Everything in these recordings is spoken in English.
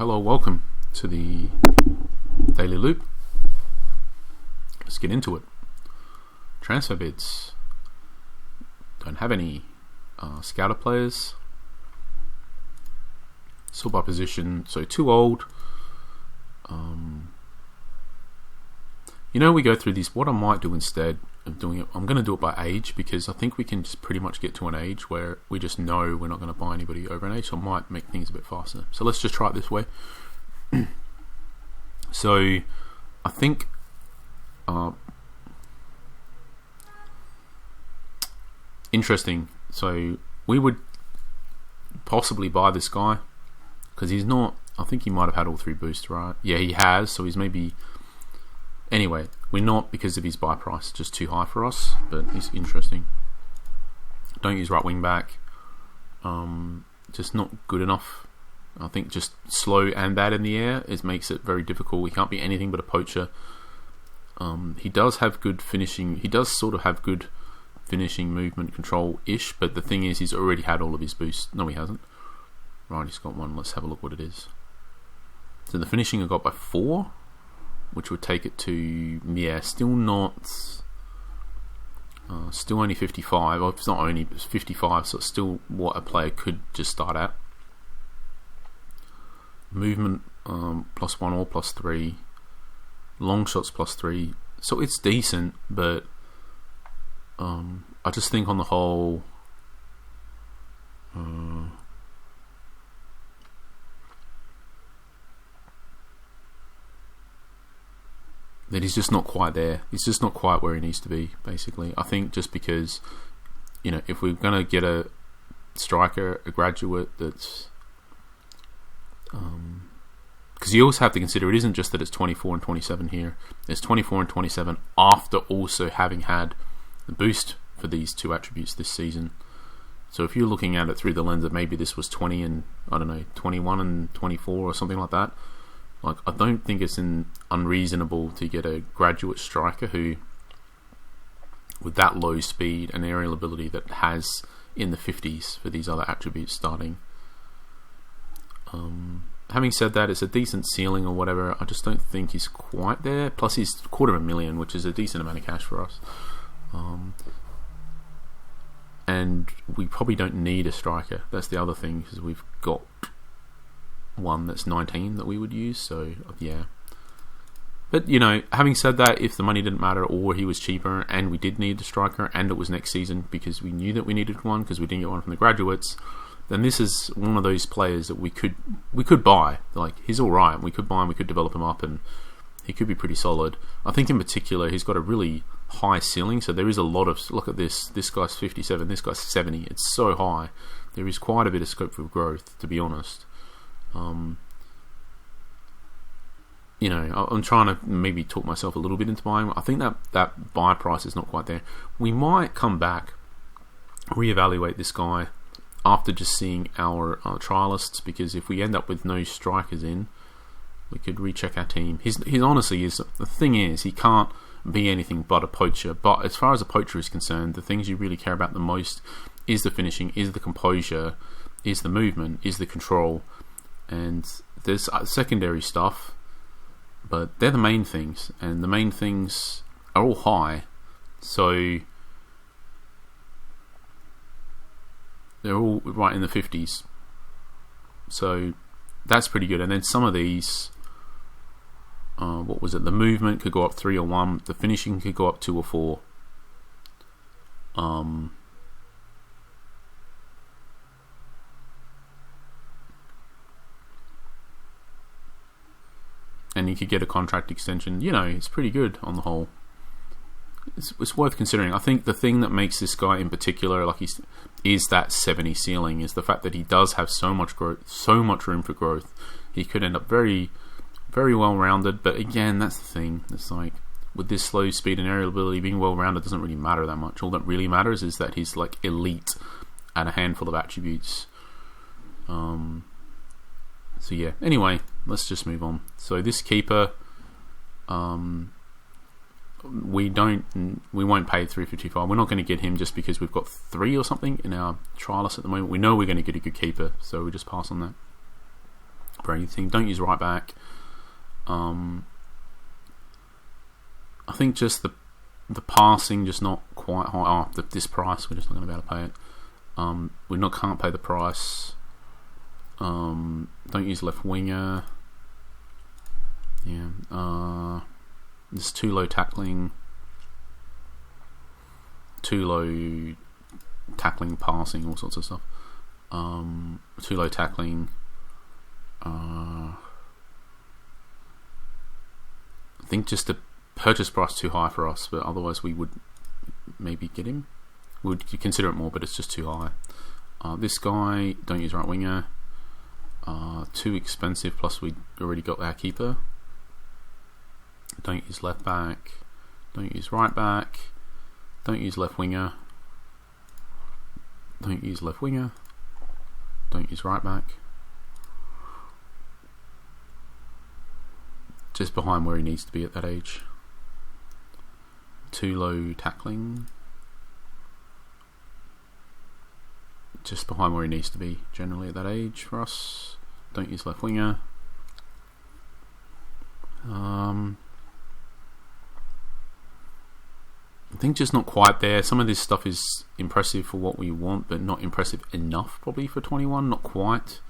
hello, welcome to the Daily Loop. Let's get into it. Transfer bids. Don't have any scouter players. Sort by position, so too old. We go through these. What I might do instead of doing it, I'm going to do it by age, because I think we can just pretty much get to an age where we just know we're not going to buy anybody over an age, so I might make things a bit faster. So let's just try it this way. So I think interesting. So we would possibly buy this guy because he's not. I think he might have had all three boosts, right? Yeah, he has. So he's maybe. Anyway, we're not, because of his buy price, just too high for us. But he's interesting. Don't use right wing back. Just not good enough. I think just slow and bad in the air makes it very difficult. He can't be anything but a poacher. He does have good finishing. He does sort of have good finishing, movement, control-ish. But the thing is, he's already had all of his boosts. No, he hasn't. Right, he's got one. Let's have a look what it is. So the finishing I got by 4, which would take it to, still not, still only 55. Well, it's not only, it's 55, so it's still what a player could just start at. Movement, +1 or +3. Long shots +3. So it's decent, but I just think on the whole, that he's just not quite there. He's just not quite where he needs to be, basically. I think just because, if we're going to get a striker, a graduate that's... Because you also have to consider, it isn't just that it's 24 and 27 here. It's 24 and 27 after also having had the boost for these two attributes this season. So if you're looking at it through the lens of maybe this was 20 and, 21 and 24 or something like that, I don't think it's unreasonable to get a graduate striker who, with that low speed and aerial ability that has in the 50s for these other attributes starting. Having said that, it's a decent ceiling or whatever. I just don't think he's quite there. Plus he's $250,000, which is a decent amount of cash for us. And we probably don't need a striker. That's the other thing, because we've got one that's 19 that we would use, so yeah. But having said that, if the money didn't matter or he was cheaper and we did need a striker and it was next season because we knew that we needed one because we didn't get one from the graduates, then this is one of those players that we could buy. He's alright, we could buy him, we could develop him up, and he could be pretty solid. I think in particular he's got a really high ceiling, so there is a lot of, look at this guy's 57, this guy's 70. It's so high. There is quite a bit of scope for growth, to be honest. I'm trying to maybe talk myself a little bit into buying. I think that buy price is not quite there. We might come back, reevaluate this guy after just seeing our trialists, because if we end up with no strikers in, we could recheck our team. He's honestly is, the thing is, he can't be anything but a poacher. But as far as a poacher is concerned, the things you really care about the most is the finishing, is the composure, is the movement, is the control. And there's secondary stuff, but they're the main things, and the main things are all high, so they're all right in the 50s. So that's pretty good. And then some of these, what was it? The movement could go up 3 or 1. The finishing could go up 2 or 4. And you could get a contract extension. It's pretty good on the whole. It's worth considering. I think the thing that makes this guy in particular, is that 70 ceiling, is the fact that he does have so much growth, so much room for growth. He could end up very, very well rounded. But again, that's the thing. It's with this slow speed and aerial ability, being well rounded doesn't really matter that much. All that really matters is that he's elite at a handful of attributes. So yeah, anyway, let's just move on. So this keeper, we won't pay 355. We're not going to get him just because we've got 3 or something in our trial list at the moment. We know we're going to get a good keeper, so we just pass on that. for anything. Don't use right back. I think just the passing just not quite high. This price, we're just not going to be able to pay it. Can't pay the price. Don't use left winger. Yeah. It's too low tackling. Too low tackling, passing, all sorts of stuff. Too low tackling. I think just the purchase price too high for us, but otherwise we would maybe get him. Would consider it more, but it's just too high. This guy, don't use right winger. Too expensive, plus we already got our keeper. Don't use left back. Don't use right back. Don't use left winger. Don't use left winger. Don't use right back. Just behind where he needs to be at that age. Too low tackling. Just behind where he needs to be generally at that age for us. Don't use left winger. I think just not quite there. Some of this stuff is impressive for what we want, but not impressive enough probably for 21. Not quite.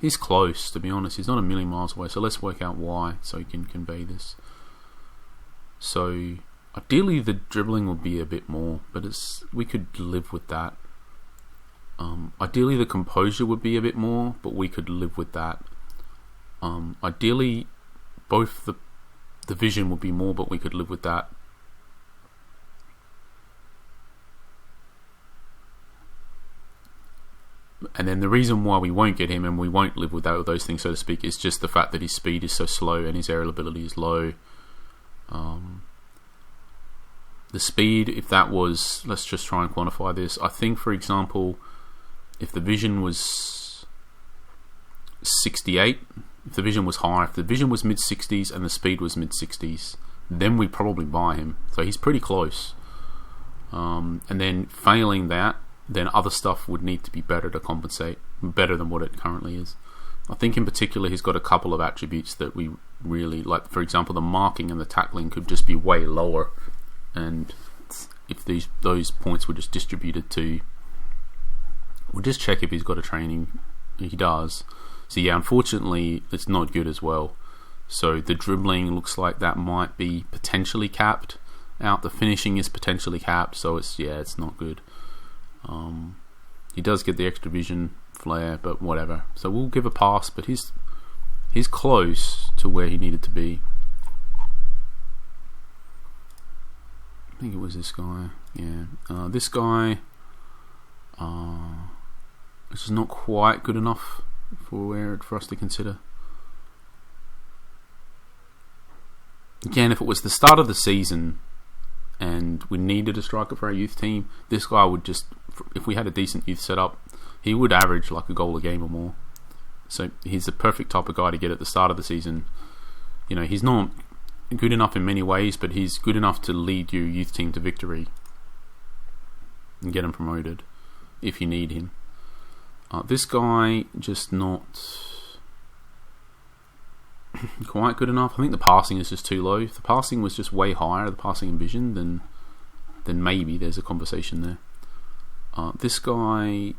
He's close, to be honest. He's not a million miles away, so let's work out why so he can convey this. So ideally the dribbling would be a bit more, but we could live with that. Ideally the composure would be a bit more, but we could live with that. Ideally both the vision would be more, but we could live with that. And then the reason why we won't get him and we won't live with those things, so to speak, is just the fact that his speed is so slow and his aerial ability is low. The speed, if that was, let's just try and quantify this. I think, for example, if the vision was 68, if the vision was high, if the vision was mid-60s and the speed was mid-60s, then we'd probably buy him. So he's pretty close. And then failing that, then other stuff would need to be better to compensate, better than what it currently is. I think in particular he's got a couple of attributes that we really like. For example, the marking and the tackling could just be way lower, and if those points were just distributed to, we'll just check if he's got a training. He does. So yeah, unfortunately it's not good as well. So the dribbling looks like that might be potentially capped out. The finishing is potentially capped, so it's not good. He does get the extra vision flair, but whatever. So we'll give a pass, but he's close to where he needed to be. I think it was this guy. Yeah, this guy. This is not quite good enough for us to consider. Again, if it was the start of the season and we needed a striker for our youth team, this guy would just, if we had a decent youth setup, he would average like a goal a game or more. So he's the perfect type of guy to get at the start of the season. You know, he's not good enough in many ways, but he's good enough to lead your youth team to victory and get him promoted if you need him. This guy, just not quite good enough. I think the passing is just too low. If the passing was just way higher, the passing and vision, then maybe there's a conversation there. This guy,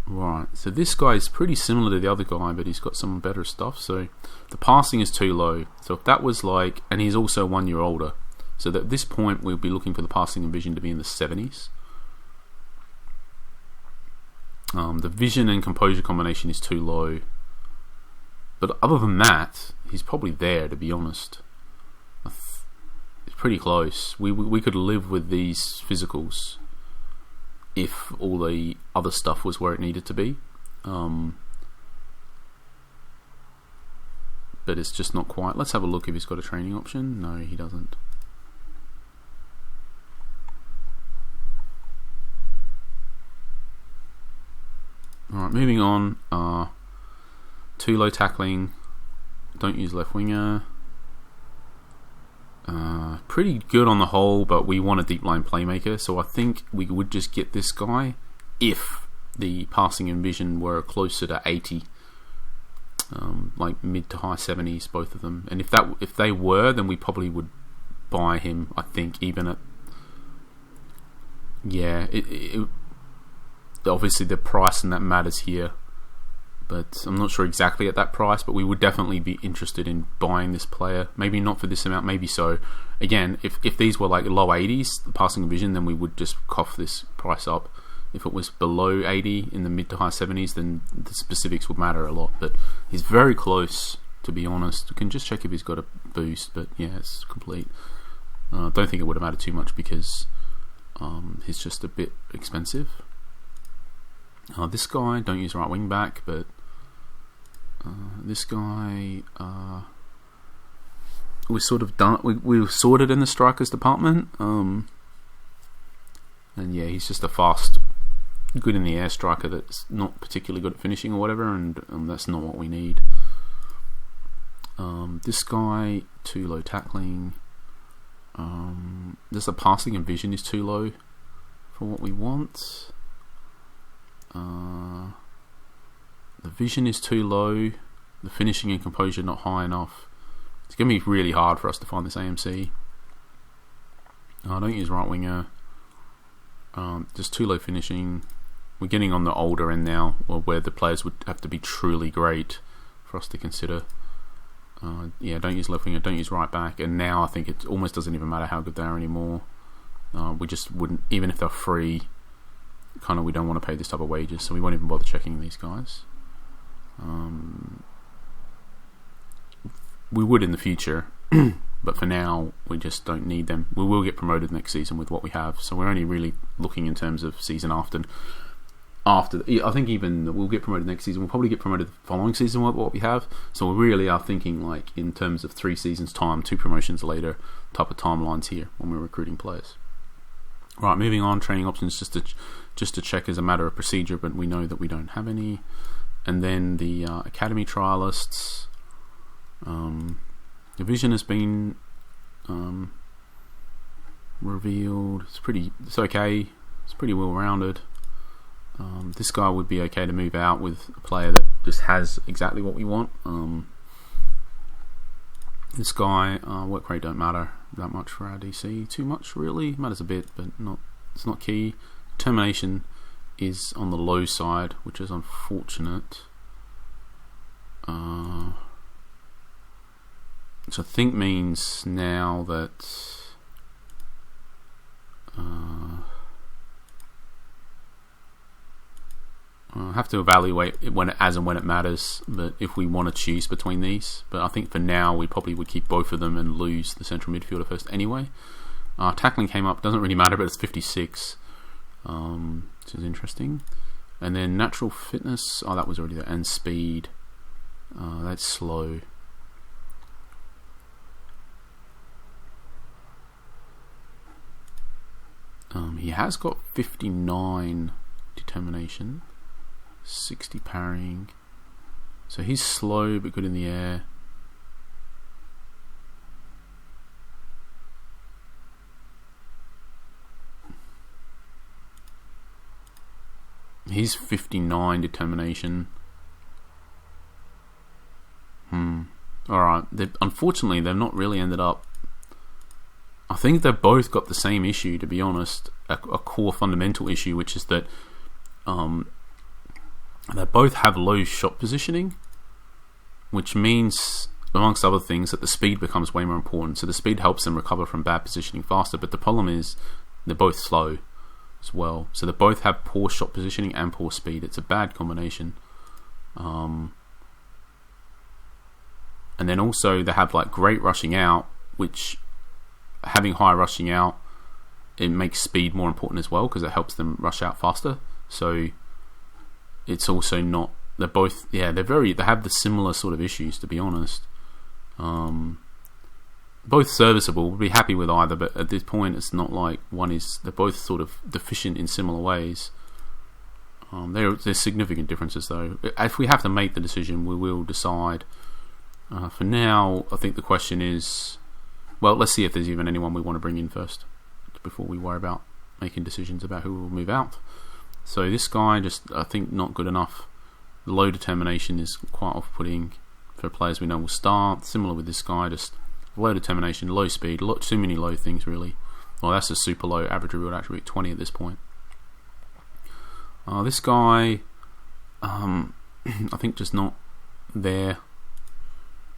right, so this guy is pretty similar to the other guy, but he's got some better stuff. So the passing is too low. So if that was like, and he's also 1 year older, so that at this point we'll be looking for the passing and vision to be in the 70s. The vision and composure combination is too low, but other than that, he's probably there, to be honest. It's pretty close. We could live with these physicals if all the other stuff was where it needed to be, but it's just not quite. Let's have a look if he's got a training option. No, he doesn't. Alright, moving on. Too low tackling. Don't use left winger. Pretty good on the whole, but we want a deep line playmaker, so I think we would just get this guy if the passing and vision were closer to 80, like mid to high 70s, both of them. And if they were, then we probably would buy him. I think even at obviously the price and that matters here, but I'm not sure exactly at that price. But we would definitely be interested in buying this player. Maybe not for this amount, maybe so. Again, if these were like low 80s, the passing and vision, then we would just cough this price up. If it was below 80 in the mid to high 70s, then the specifics would matter a lot. But he's very close, to be honest. We can just check if he's got a boost, but yeah, it's complete. Don't think it would have mattered too much because he's just a bit expensive. This guy, don't use right wing back, but this guy, we're sort of done. We were sorted in the strikers department, and yeah, he's just a fast, good in the air striker that's not particularly good at finishing or whatever, and that's not what we need. This guy, too low tackling. Just the passing and vision is too low for what we want. The vision is too low. The finishing and composure not high enough. It's going to be really hard for us to find this AMC. I don't use right winger. Just too low finishing. We're getting on the older end now, or where the players would have to be truly great for us to consider. Don't use left winger, don't use right back, and now I think it almost doesn't even matter how good they are anymore. We just wouldn't, even if they're free, kind of we don't want to pay this type of wages, so we won't even bother checking these guys. We would in the future, but for now we just don't need them. We will get promoted next season with what we have, so we're only really looking in terms of season after. I think even we'll get promoted next season. We'll probably get promoted the following season with what we have. So we really are thinking like in terms of 3 seasons time, 2 promotions later type of timelines here when we're recruiting players. Right, moving on. Training options just to check as a matter of procedure, but we know that we don't have any. And then the academy trialists. The vision has been revealed. It's okay. It's pretty well rounded. This guy would be okay to move out with a player that just has exactly what we want. This guy, work rate don't matter that much for our DC. Too much really, matters a bit, but it's not key. Termination is on the low side, which is unfortunate. Which I think means now that I have to evaluate it as and when it matters, but if we want to choose between these. But I think for now we probably would keep both of them and lose the central midfielder first anyway. Tackling came up, doesn't really matter, but it's 56, which is interesting. And then natural fitness, that was already there, and speed, that's slow. He has got 59 determination, 60 parrying, so he's slow but good in the air. He's 59 determination. Alright, unfortunately they've not really ended up. I think they've both got the same issue, to be honest, a core fundamental issue, which is that they both have low shot positioning, which means, amongst other things, that the speed becomes way more important. So the speed helps them recover from bad positioning faster, but the problem is they're both slow as well. So they both have poor shot positioning and poor speed. It's a bad combination. And then also they have like great rushing out, which having high rushing out, it makes speed more important as well because it helps them rush out faster. So it's also not. They're both. Yeah, they have the similar sort of issues, to be honest. Both serviceable. We'd be happy with either, but at this point, it's not like one is. They're both sort of deficient in similar ways. There's significant differences though. If we have to make the decision, we will decide. For now, I think the question is, well, let's see if there's even anyone we want to bring in first before we worry about making decisions about who will move out. So this guy just, I think, not good enough. Low determination is quite off-putting for players we know will start. Similar with this guy, just low determination, low speed, too many low things really. Well, that's a super low average reward attribute, 20 at this point. This guy, I think just not there.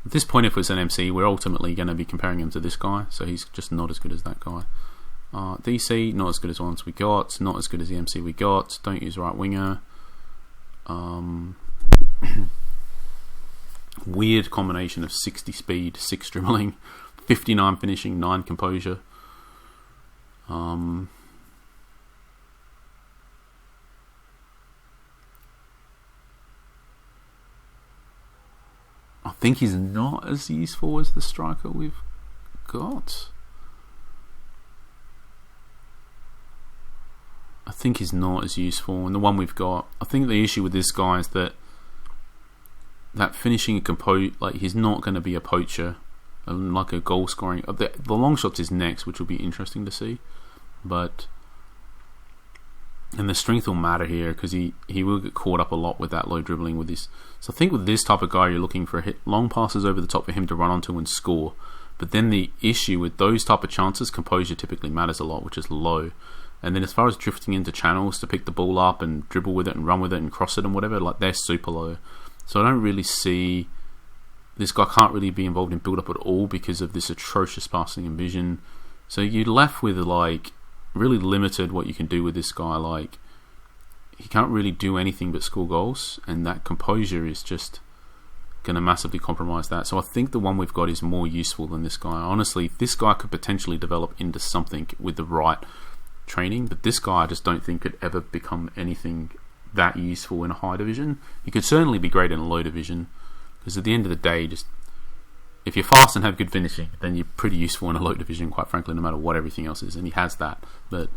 At this point, if it's an MC, we're ultimately going to be comparing him to this guy, so he's just not as good as that guy. DC, not as good as the ones we got, not as good as the MC we got. Don't use right winger. Weird combination of 60 speed, 6 dribbling, 59 finishing, 9 composure. I think he's not as useful as the striker we've got. I think he's not as useful, and the one we've got, I think the issue with this guy is that finishing a like he's not going to be a poacher, like a goal scoring. The long shots is next, which will be interesting to see, and the strength will matter here because he will get caught up a lot with that low dribbling with this. So I think with this type of guy, you're looking for long passes over the top for him to run onto and score. But then the issue with those type of chances, composure typically matters a lot, which is low. And then as far as drifting into channels to pick the ball up and dribble with it and run with it and cross it and whatever, like they're super low. So I don't really see this guy can't really be involved in build up at all because of this atrocious passing and vision. So you're left with like really limited what you can do with this guy. Like he can't really do anything but score goals, and that composure is just going to massively compromise that. So I think the one we've got is more useful than this guy. Honestly, this guy could potentially develop into something with the right training, but this guy I just don't think could ever become anything that useful in a high division. He could certainly be great in a low division, because at the end of the day, just if you're fast and have good finishing, then you're pretty useful in a low division, quite frankly, no matter what everything else is, and he has that. But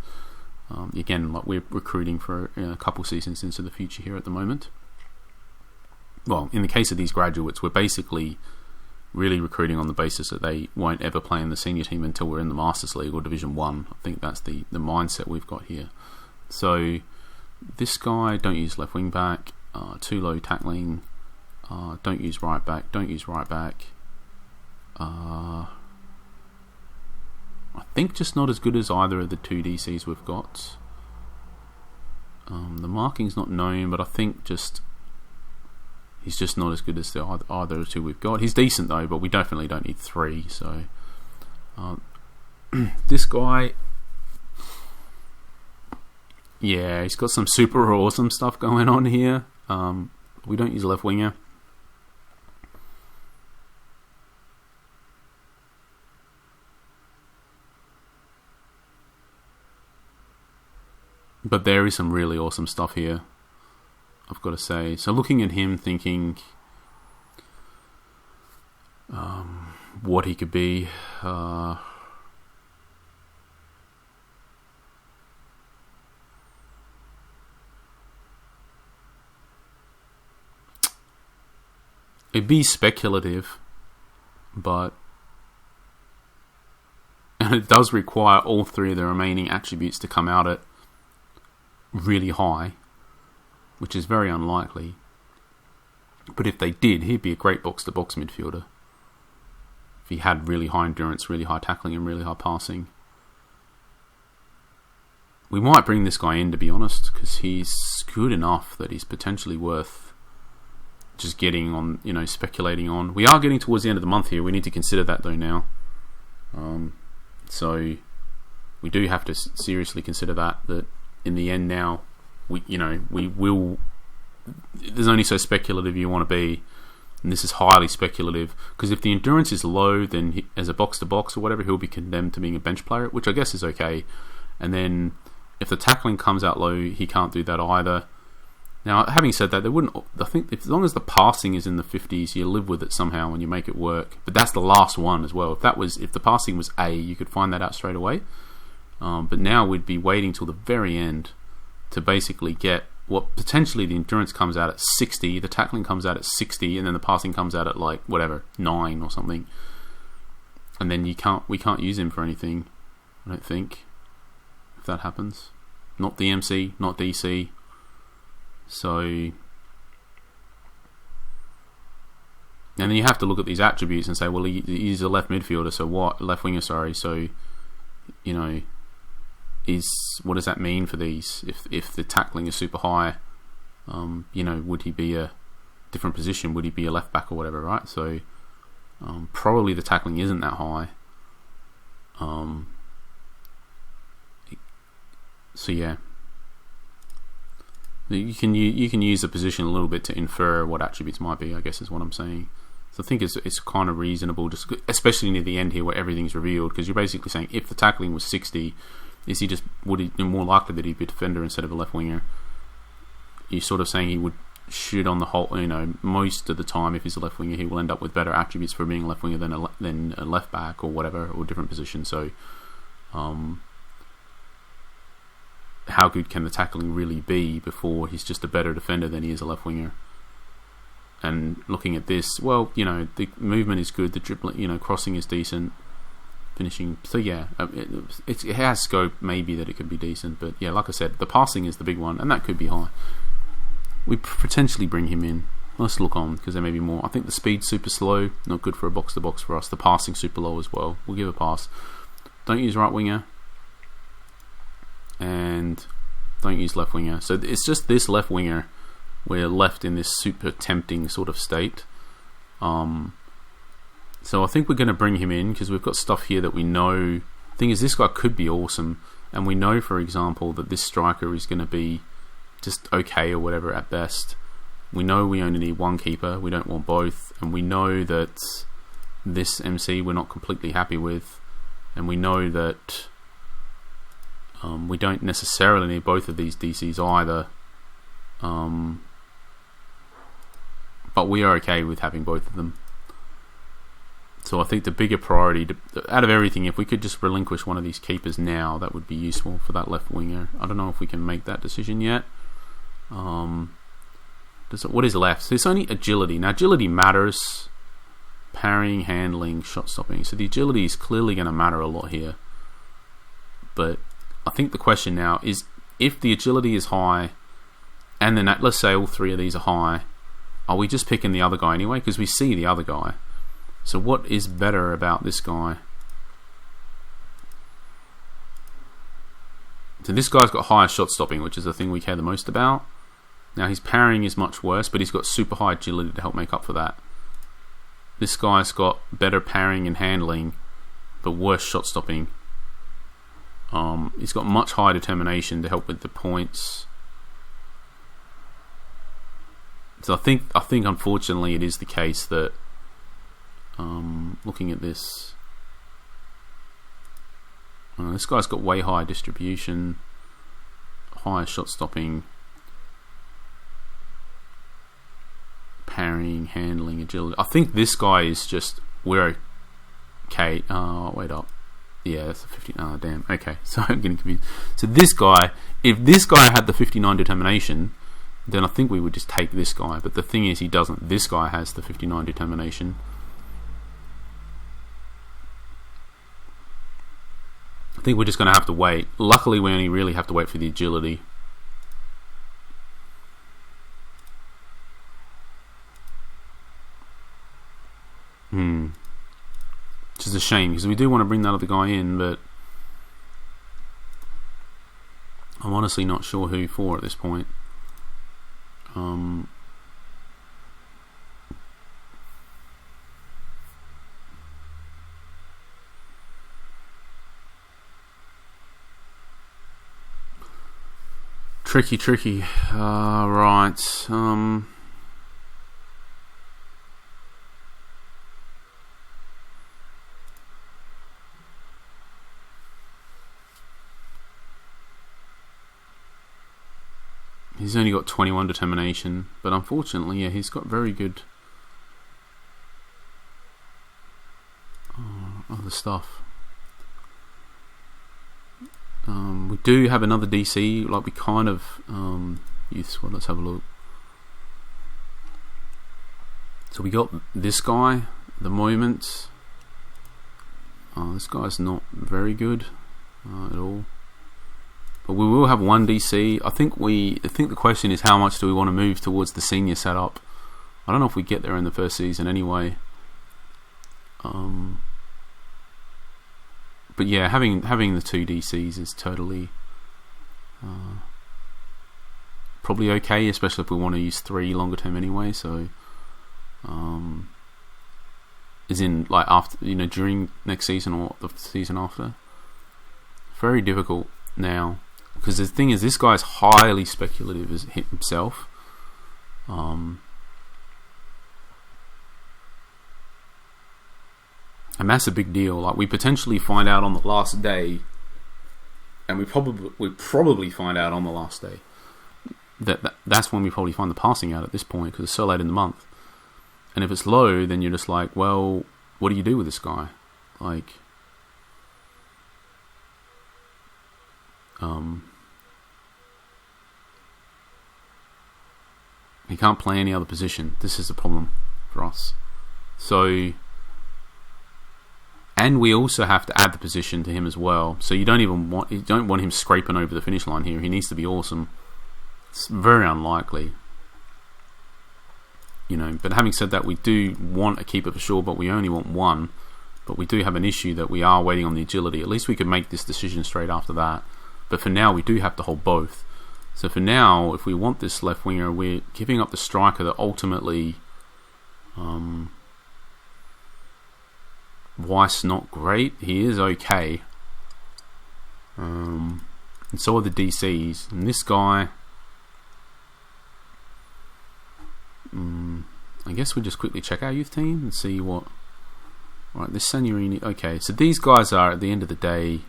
again, like we're recruiting for a couple seasons into the future here at the moment. Well, in the case of these graduates, we're basically really recruiting on the basis that they won't ever play in the senior team until we're in the Masters League or Division 1. I think that's the mindset we've got here. So this guy, don't use left wing back, too low tackling, don't use right back, I think just not as good as either of the two DCs we've got. The marking's not known, but I think he's just not as good as either of the two we've got. He's decent though, but we definitely don't need 3. So this guy, yeah, he's got some super awesome stuff going on here. We don't use a left winger. But there is some really awesome stuff here, I've got to say. So looking at him, thinking what he could be. It'd be speculative, and it does require all 3 of the remaining attributes to come out at really high, which is very unlikely. But if they did, he'd be a great box-to-box midfielder. If he had really high endurance, really high tackling, and really high passing. We might bring this guy in, to be honest, because he's good enough that he's potentially worth just getting on, speculating on. We are getting towards the end of the month here. We need to consider that though now. So we do have to seriously consider that in the end now, we will. There's only so speculative you want to be, and this is highly speculative, because if the endurance is low, then as a box to box or whatever, he'll be condemned to being a bench player, which I guess is okay. And then if the tackling comes out low, he can't do that either. Now, having said that, I think as long as the passing is in the 50s, you live with it somehow and you make it work. But that's the last one as well. If the passing was A, you could find that out straight away. But now we'd be waiting till the very end to basically get what potentially the endurance comes out at 60, the tackling comes out at 60, and then the passing comes out at 9 or something. And then we can't use him for anything, I don't think, if that happens. Not the MC, not DC. So, and then you have to look at these attributes and say, well, he's a left midfielder, so what? Left winger, sorry. So, you know, what does that mean for these? If the tackling is super high, you know, would he be a different position? Would he be a left back or whatever, right? So, probably the tackling isn't that high. So yeah, you can use the position a little bit to infer what attributes might be, I guess is what I'm saying. So I think it's kind of reasonable, just especially near the end here where everything's revealed, because you're basically saying if the tackling was 60, would he be more likely that he'd be a defender instead of a left winger? You're sort of saying he would should on the whole, you know, most of the time if he's a left winger he will end up with better attributes for being a left winger than a left back or whatever, or different position. So how good can the tackling really be before he's just a better defender than he is a left winger? And looking at this, well, you know, the movement is good, the dribbling, you know, crossing is decent, finishing. So yeah, it has scope maybe that it could be decent, but yeah, like I said, the passing is the big one, and that could be high. We potentially bring him in. Let's look on, because there may be more. I think the speed's super slow, not good for a box to box for us. The passing super low as well. We'll give a pass. Don't use right winger, and don't use left winger. So it's just this left winger. We're left in this super tempting sort of state. So I think we're going to bring him in because we've got stuff here that we know. The thing is, this guy could be awesome, and we know, for example, that this striker is going to be just okay or whatever at best. We know we only need one keeper. We don't want both, and we know that this MC we're not completely happy with, and we know that we don't necessarily need both of these DCs either. But we are okay with having both of them. So I think the bigger priority, out of everything, if we could just relinquish one of these keepers now, that would be useful for that left winger. I don't know if we can make that decision yet. What is left? So it's only agility. Now agility matters. Parrying, handling, shot stopping. So the agility is clearly going to matter a lot here. But I think the question now is, if the agility is high, and then let's say all three of these are high, are we just picking the other guy anyway? Because we see the other guy. So what is better about this guy? So this guy's got higher shot stopping, which is the thing we care the most about. Now his parrying is much worse, but he's got super high agility to help make up for that. This guy's got better parrying and handling, but worse shot stopping. He's got much higher determination to help with the points. So I think unfortunately it is the case that looking at this, this guy's got way higher distribution, higher shot stopping, parrying, handling, agility. I think this guy is just, we're okay. Wait up. Yeah, that's a 50. Oh, damn. Okay, so I'm getting confused. So this guy, if this guy had the 59 determination, then I think we would just take this guy. But the thing is, he doesn't. This guy has the 59 determination. I think we're just going to have to wait. Luckily, we only really have to wait for the agility. Which is a shame, because we do want to bring that other guy in, but I'm honestly not sure who for at this point. Tricky. Right. He's only got 21 determination, but unfortunately, yeah, he's got very good other stuff. We do have another DC, like we kind of use. Well, let's have a look. So we got this guy at the moment. This guy's not very good at all. But we will have one DC. I think the question is how much do we want to move towards the senior setup. I don't know if we get there in the first season anyway. But yeah, having the 2 DCs is totally probably okay, especially if we want to use 3 longer term anyway. So, is in like after, during next season or the season after. Very difficult now, because the thing is, this guy's highly speculative as himself. And that's a big deal. Like, we potentially find out on the last day, and we probably find out on the last day that's when we probably find the passing out at this point, because it's so late in the month. And if it's low, then you're just like, well, what do you do with this guy? Like, he can't play any other position. This is the problem for us. So, and we also have to add the position to him as well. So you don't want him scraping over the finish line here. He needs to be awesome. It's very unlikely, But having said that, we do want a keeper for sure, but we only want one. But we do have an issue that we are waiting on the agility. At least we could make this decision straight after that. But for now, we do have to hold both. So for now, if we want this left winger, we're giving up the striker that ultimately, Weiss not great. He is okay. And so are the DCs. And this guy, I guess we'll just quickly check our youth team and see what. Right, this Signorini. Okay, so these guys are, at the end of the day,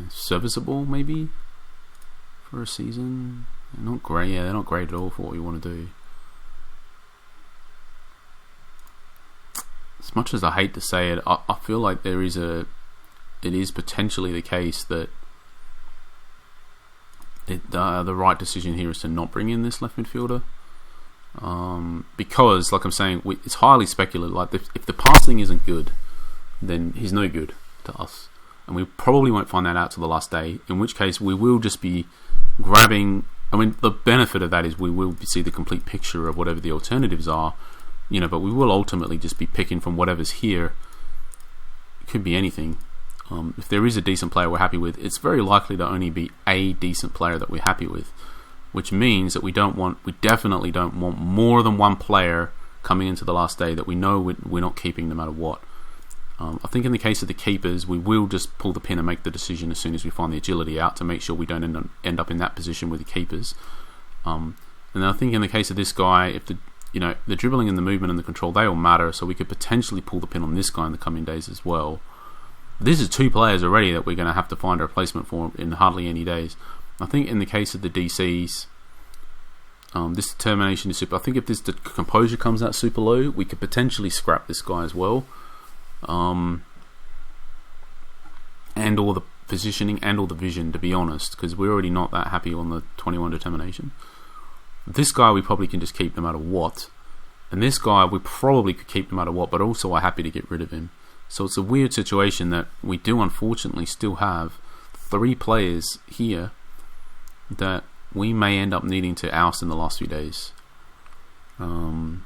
serviceable maybe for a season. They're not great. Yeah, they're not great at all for what we want to do. As much as I hate to say it, I feel like it is potentially the case that the right decision here is to not bring in this left midfielder, because, like I'm saying, it's highly speculative. Like, if the passing isn't good, then he's no good to us, and we probably won't find that out till the last day. In which case, we will just be grabbing. I mean, the benefit of that is we will see the complete picture of whatever the alternatives are. But we will ultimately just be picking from whatever's here. It could be anything. If there is a decent player we're happy with, it's very likely to only be a decent player that we're happy with, which means that we definitely don't want more than one player coming into the last day that we know we're not keeping no matter what. I think in the case of the keepers, we will just pull the pin and make the decision as soon as we find the agility out to make sure we don't end up in that position with the keepers. And I think in the case of this guy, if the dribbling and the movement and the control, they all matter, so we could potentially pull the pin on this guy in the coming days as well. This is 2 players already that we're going to have to find a replacement for in hardly any days. I think in the case of the DCs, this determination is super. I think if this composure comes out super low, we could potentially scrap this guy as well. And all the positioning and all the vision, to be honest, because we're already not that happy on the 21 determination. This guy we probably can just keep no matter what, and this guy we probably could keep no matter what, but also are happy to get rid of him. So it's a weird situation that we do unfortunately still have 3 players here that we may end up needing to oust in the last few days. And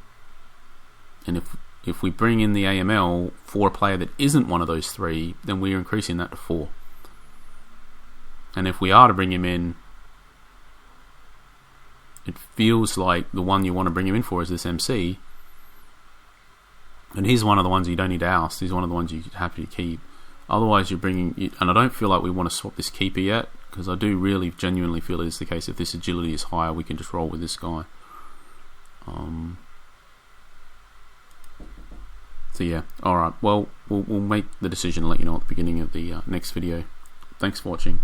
if we bring in the AML for a player that isn't one of those 3, then we're increasing that to 4. And if we are to bring him in, it feels like the one you want to bring him in for is this MC, and he's one of the ones you don't need to oust. He's one of the ones you're happy to keep. Otherwise, you're bringing, and I don't feel like we want to swap this keeper yet, because I do really genuinely feel it is the case. If this agility is higher, we can just roll with this guy. So yeah, alright, well, we'll make the decision and let you know at the beginning of the next video. Thanks for watching.